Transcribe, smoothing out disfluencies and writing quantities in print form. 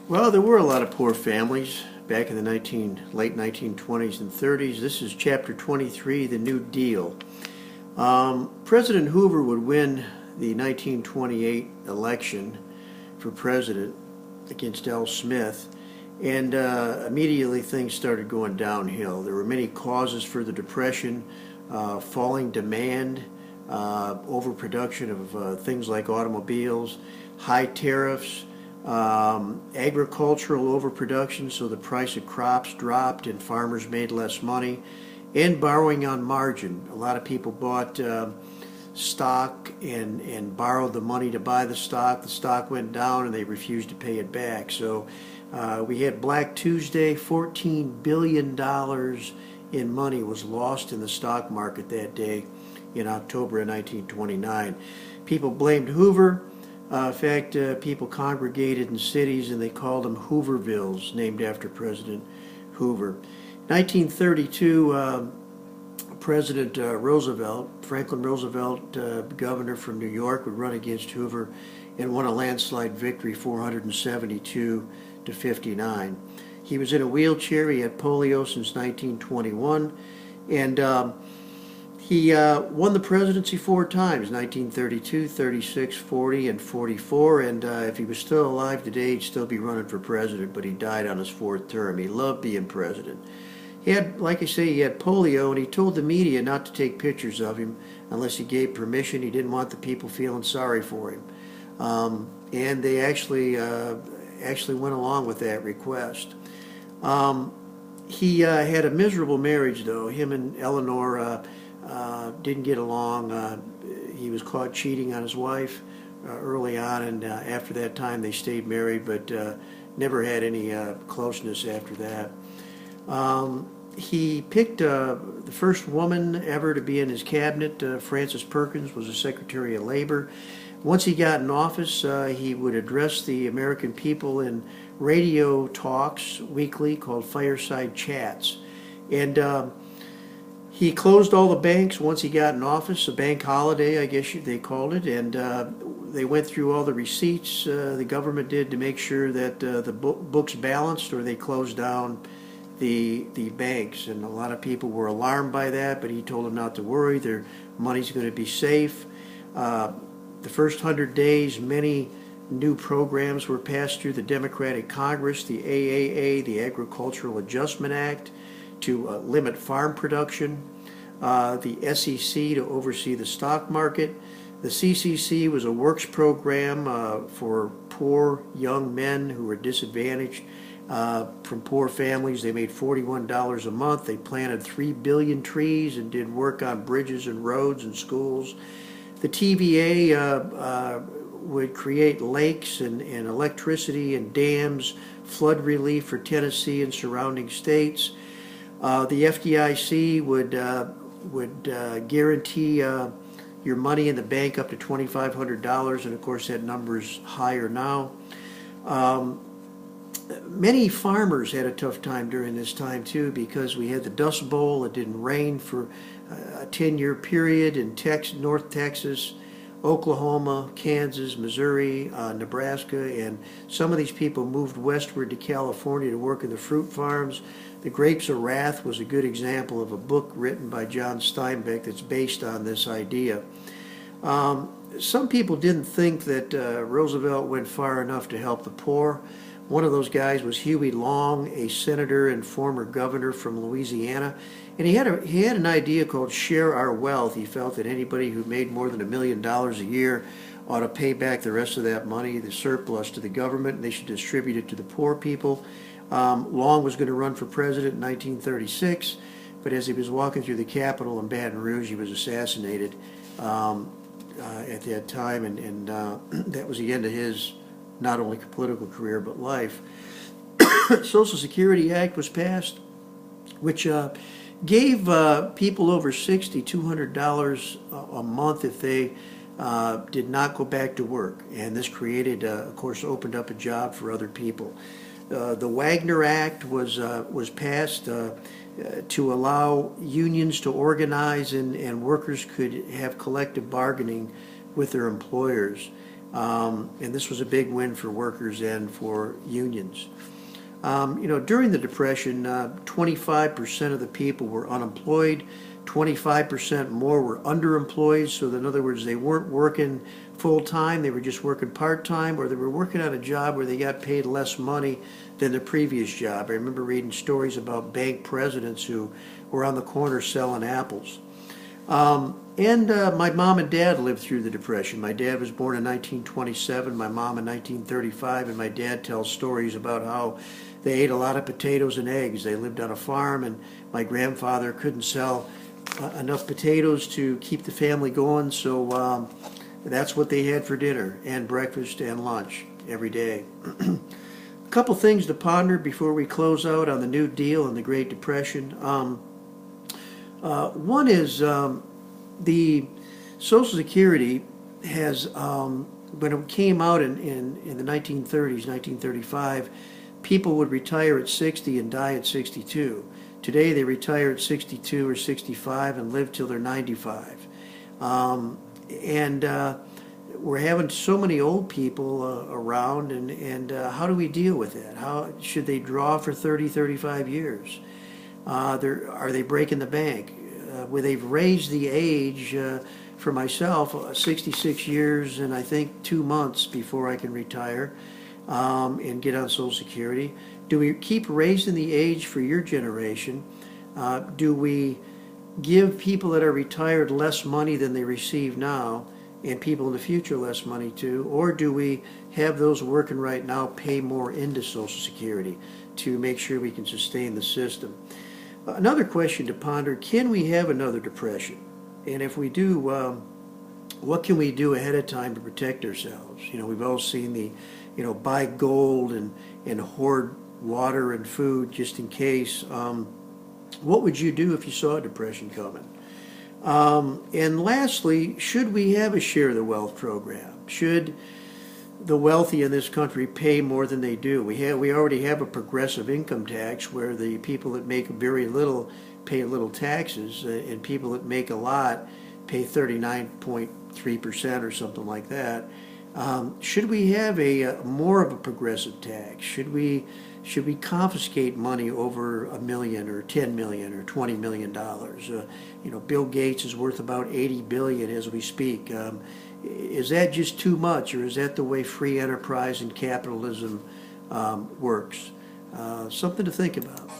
Well, there were a lot of poor families back in the late 1920s and 30s. This is chapter 23, the New Deal. President Hoover would win the 1928 election for president against L. Smith, and immediately things started going downhill. There were many causes for the Depression: falling demand, overproduction of things like automobiles, high tariffs, agricultural overproduction, so the price of crops dropped and farmers made less money, and borrowing on margin. A lot of people bought stock and borrowed the money to buy the stock. The stock went down and they refused to pay it back. So we had Black Tuesday. $14 billion in money was lost in the stock market that day in October of 1929. People blamed Hoover. In fact, people congregated in cities and they called them Hoovervilles, named after President Hoover. 1932, President Roosevelt, Franklin Roosevelt, governor from New York, would run against Hoover and won a landslide victory, 472 to 59. He was in a wheelchair. He had polio since 1921, and he won the presidency 4 times: 1932, 36, 40, and 44. And if he was still alive today, he'd still be running for president, but he died on his 4th term. He loved being president. He had, like I say, he had polio, and he told the media not to take pictures of him unless he gave permission. He didn't want the people feeling sorry for him. And they actually went along with that request. He had a miserable marriage, though. Him and Eleanor didn't get along. He was caught cheating on his wife early on, and after that time they stayed married, but never had any closeness after that. He picked the first woman ever to be in his cabinet. Frances Perkins was a Secretary of Labor. Once he got in office, he would address the American people in radio talks weekly called Fireside Chats. And he closed all the banks once he got in office, a bank holiday, I guess they called it, and they went through all the receipts the government did to make sure that the books balanced, or they closed down the banks. And a lot of people were alarmed by that, but he told them not to worry, their money's going to be safe. The first 100 days, many new programs were passed through the Democratic Congress: the AAA, the Agricultural Adjustment Act, to limit farm production, the SEC to oversee the stock market. The CCC was a works program for poor young men who were disadvantaged from poor families. They made $41 a month. They planted 3 billion trees and did work on bridges and roads and schools. The TVA would create lakes and electricity and dams, flood relief for Tennessee and surrounding states. The FDIC would guarantee your money in the bank up to $2,500, and of course that number is higher now. Many farmers had a tough time during this time too, because we had the Dust Bowl. It didn't rain for a 10-year period in North Texas, Oklahoma, Kansas, Missouri, Nebraska, and some of these people moved westward to California to work in the fruit farms. The Grapes of Wrath was a good example of a book written by John Steinbeck that's based on this idea. Some people didn't think that Roosevelt went far enough to help the poor. One of those guys was Huey Long, a senator and former governor from Louisiana, and he had an idea called Share Our Wealth. He felt that anybody who made more than $1 million a year ought to pay back the rest of that money, the surplus, to the government, and they should distribute it to the poor people. Long was going to run for president in 1936, but as he was walking through the Capitol in Baton Rouge, he was assassinated at that time, and that was the end of his not only political career but life. Social Security Act was passed, which gave people over 60 $200 a month if they did not go back to work, and this created, of course, opened up a job for other people. The Wagner Act was passed to allow unions to organize, and workers could have collective bargaining with their employers. And this was a big win for workers and for unions. During the Depression, 25% of the people were unemployed, 25% more were underemployed. So in other words, they weren't working full time, they were just working part time, or they were working on a job where they got paid less money than the previous job. I remember reading stories about bank presidents who were on the corner selling apples. And my mom and dad lived through the Depression. My dad was born in 1927, my mom in 1935, and my dad tells stories about how they ate a lot of potatoes and eggs. They lived on a farm, and my grandfather couldn't sell enough potatoes to keep the family going, so that's what they had for dinner and breakfast and lunch every day. A couple things to ponder before we close out on the New Deal and the Great Depression. One is the Social Security has, when it came out in the 1930s, 1935, people would retire at 60 and die at 62. Today they retire at 62 or 65 and live till they're 95. We're having so many old people around, and how do we deal with that? How should they draw for 30, 35 years? Are they breaking the bank? Where they've raised the age for myself, 66 years and I think 2 months before I can retire and get on Social Security. Do we keep raising the age for your generation? Do we give people that are retired less money than they receive now, and people in the future less money too? Or do we have those working right now pay more into Social Security to make sure we can sustain the system? Another question to ponder: can we have another depression? And if we do, what can we do ahead of time to protect ourselves? We've all seen the, buy gold and hoard water and food just in case. What would you do if you saw a depression coming? And lastly, should we have a share of the wealth program? Should the wealthy in this country pay more than they do? We already have a progressive income tax where the people that make very little pay little taxes, and people that make a lot pay 39.3% or something like that. Should we have a more of a progressive tax? Should we confiscate money over $1 million or $10 million or $20 million? Bill Gates is worth about $80 billion as we speak. Is that just too much, or is that the way free enterprise and capitalism works? Something to think about.